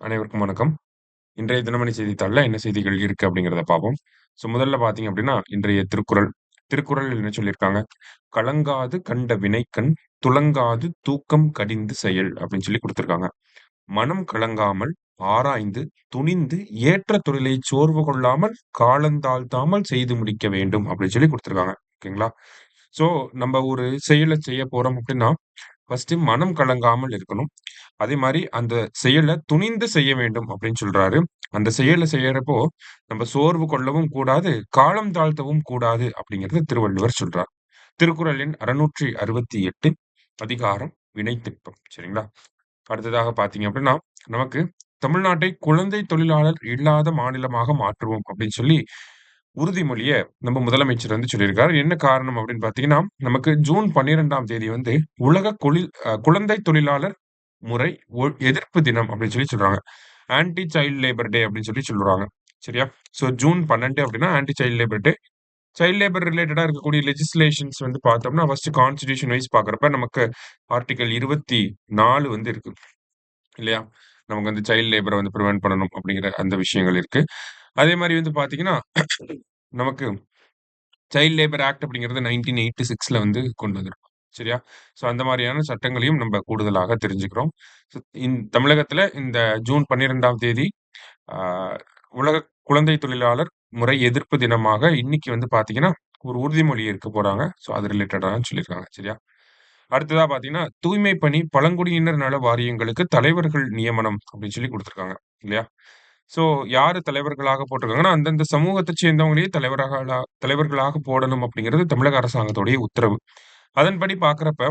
அனைவருக்கும் வணக்கம். இன்றைய தினமணி செய்தித்தாள்ல என்ன செய்திகள் இருக்கு அப்படிங்கிறத பார்ப்போம். முதல்ல பார்த்தீங்க அப்படின்னா, இன்றைய திருக்குறள். திருக்குறள் என்ன சொல்லியிருக்காங்க? "கலங்காது கண்ட வினைக்கண், துலங்காது தூக்கம் கடிந்து செயல்" அப்படின்னு சொல்லி குடுத்திருக்காங்க. "மனம் கலங்காமல், ஆராய்ந்து, துணிந்து, ஏற்ற தொழிலைச் சோர்வு கொள்ளாமல், காலந்தாழ்த்தாமல் செய்து முடிக்க வேண்டும்" அப்படின்னு சொல்லி குடுத்திருக்காங்க. ஓகேங்களா? ஸோ, நம்ப ஒரு செயல செய்ய போறோம் அப்படின்னா, ஃபர்ஸ்ட்டு மனம் கலங்காமல் இருக்கணும். அதே மாரி அந்த செயல துணிந்து செய்ய வேண்டும் அப்படின்னு சொல்றாரு. அந்த செயல செய்யறப்போ, நம்ம சோர்வு கொள்ளவும் கூடாது, காலம் தாழ்த்தவும் கூடாது அப்படிங்கிறது திருவள்ளுவர் சொல்றார். திருக்குறள் எண் 668 அதிகாரம் வினைத்திட்பம். சரிங்களா? அடுத்ததாக பார்த்தீங்க அப்படின்னா, நமக்கு தமிழ்நாட்டை குழந்தை தொழிலாளர் இல்லாத மாநிலமாக மாற்றுவோம் அப்படின்னு சொல்லி உறுதிமொழிய நம்ம முதலமைச்சர் வந்து சொல்லியிருக்காரு. என்ன காரணம் அப்படின்னு பார்த்தீங்கன்னா, நமக்கு ஜூன் 12ஆம் தேதி வந்து உலக குழந்தை தொழிலாளர் முறை எதிர்ப்பு தினம் அப்படின்னு சொல்லி சொல்றாங்க. ஆன்டி சைல்ட் லேபர் டே அப்படின்னு சொல்லி சொல்றாங்க. சரியா? ஜூன் 12 அப்படின்னா ஆன்டி சைல்ட் லேபர் டே. சைல்ட் லேபர் ரிலேட்டடா இருக்கக்கூடிய லெஜிஸ்லேஷன்ஸ் வந்து பார்த்தோம்னா, ஃபர்ஸ்ட் கான்ஸ்டிடியூஷன் வைஸ் பார்க்கிறப்ப நமக்கு ஆர்டிகிள் 24 வந்து இருக்கு. இல்லையா? நமக்கு வந்து சைல்ட் லேபர வந்து பிரிவென்ட் பண்ணணும் அப்படிங்கிற அந்த விஷயங்கள் இருக்கு. அதே மாரி வந்து பார்த்தீங்கன்னா, நமக்கு சைல்ட் லேபர் ஆக்ட் அப்படிங்கிறது 1986ல வந்து கொண்டு வந்திருக்கும். சரியா? அந்த மாரியான சட்டங்களையும் நம்ப கூடுதலாக தெரிஞ்சுக்கிறோம். ஸோ தமிழகத்தில இந்த ஜூன் 12ஆம் தேதி ஆ உலக குழந்தை தொழிலாளர் முறை எதிர்ப்பு தினமாக இன்னைக்கு வந்து பார்த்தீங்கன்னா, ஒரு உறுதிமொழி எடுக்க போறாங்க. அது ரிலேட்டடா சொல்லியிருக்காங்க. சரியா? அடுத்ததா பார்த்தீங்கன்னா, தூய்மை பணி பழங்குடியினர் நல வாரியங்களுக்கு தலைவர்கள் நியமனம் அப்படின்னு சொல்லி குடுத்துருக்காங்க. இல்லையா? ஸோ யாரு தலைவர்களாக போட்டிருக்காங்கன்னா, அந்தந்த சமூகத்தைச் சேர்ந்தவங்களையே தலைவர்களாக போடணும் அப்படிங்கிறது தமிழக அரசாங்கத்துடைய உத்தரவு. அதன்படி பார்க்கிறப்ப,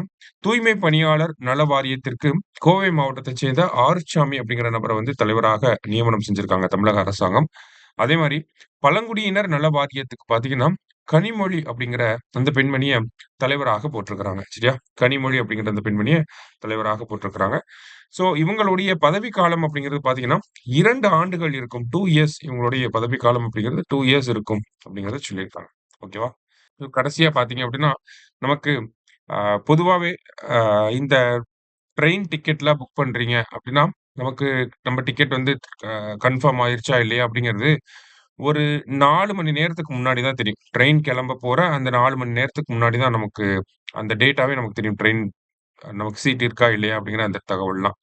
தூய்மை பணியாளர் நல வாரியத்திற்கு கோவை மாவட்டத்தைச் சேர்ந்த ஆறுச்சாமி அப்படிங்கிற நபர வந்து தலைவராக நியமனம் செஞ்சிருக்காங்க தமிழக அரசாங்கம். அதே மாரி பழங்குடியினர் நல வாரியத்துக்கு பார்த்தீங்கன்னா, கனிமொழி அப்படிங்கிற அந்த பெண்மணிய தலைவராக போட்டிருக்கிறாங்க. சரியா? கனிமொழி அப்படிங்கிற அந்த பெண்மணிய தலைவராக போட்டிருக்கிறாங்க. இவங்களுடைய பதவிக்காலம் அப்படிங்கிறது பார்த்தீங்கன்னா, 2 ஆண்டுகள் இருக்கும். 2 இயர்ஸ் இவங்களுடைய பதவிக்காலம் அப்படிங்கிறது 2 இயர்ஸ் இருக்கும் அப்படிங்கிறத சொல்லியிருக்காங்க. ஓகேவா? கடைசியா பார்த்தீங்க அப்படின்னா, நமக்கு அ பொதுவாவே இந்த ட்ரெயின் டிக்கெட்லாம் புக் பண்றீங்க அப்படின்னா, நமக்கு நம்ம டிக்கெட் வந்து கன்ஃபார்ம் ஆயிருச்சா இல்லையா அப்படிங்கிறது ஒரு 4 மணி நேரத்துக்கு முன்னாடி தான் தெரியும். ட்ரெயின் கிளம்ப போற அந்த 4 மணி நேரத்துக்கு முன்னாடி தான் நமக்கு அந்த டேட்டாவே நமக்கு தெரியும். ட்ரெயின் நமக்கு சீட் இருக்கா இல்லையா அப்படிங்கிற அந்த தகவல்லாம்.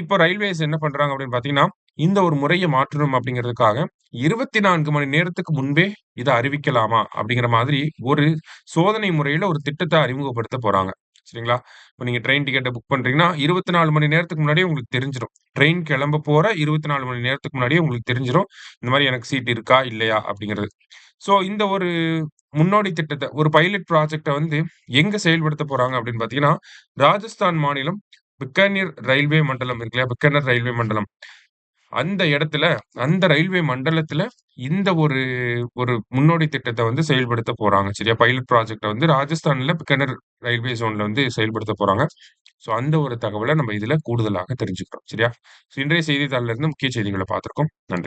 இப்போ ரயில்வேஸ் என்ன பண்றாங்க அப்படின்னு பார்த்தீங்கன்னா, இந்த ஒரு முறைய மாற்றணும் அப்படிங்கிறதுக்காக 24 மணி நேரத்துக்கு முன்பே இத அறிவிக்கலாமா? அப்படிங்கிற மாதிரி ஒரு சோதனை முறையில ஒரு திட்டத்த அறிமுகப்படுத்த போறாங்க. சரிங்களா? இப்ப நீங்க ட்ரெயின் டிக்கெட்ட புக் பண்றீங்கன்னா, 24 மணி நேரத்துக்கு முன்னாடியே உங்களுக்கு தெரிஞ்சிரும். ட்ரெயின் கிளம்ப போற 24 மணி நேரத்துக்கு முன்னாடியே உங்களுக்கு தெரிஞ்சிரும். இந்த மாரி எனக்கு சீட் இருக்கா? இல்லையா? அப்படிங்கிறது. இந்த ஒரு முன்னோடி திட்டத்த ஒரு பைலட் ப்ராஜெக்ட்ட வந்து எங்க செயல்படுத்த போறாங்க அப்படின்னு பார்த்தீங்கன்னா, ராஜஸ்தான் மாநிலம் பிக்கானீர் ரயில்வே மண்டலம் இருக்கு இல்லையா? பிக்கானர் ரயில்வே மண்டலம். அந்த இடத்துல, அந்த ரயில்வே மண்டலத்துல இந்த ஒரு ஒரு முன்னோடி திட்டத்த வந்து செயல்படுத்த போறாங்க. சரியா? பைலட் ப்ராஜெக்ட்ட வந்து ராஜஸ்தான்ல பிக்கானர் ரயில்வே ஜோன்ல வந்து செயல்படுத்த போறாங்க. அந்த ஒரு தகவல நம்ம இதுல கூடுதலாக தெரிஞ்சுக்கிறோம். சரியா? இன்றைய செய்தித்தாள்ல இருந்து முக்கிய செய்திகள பார்த்திருக்கோம். நன்றி.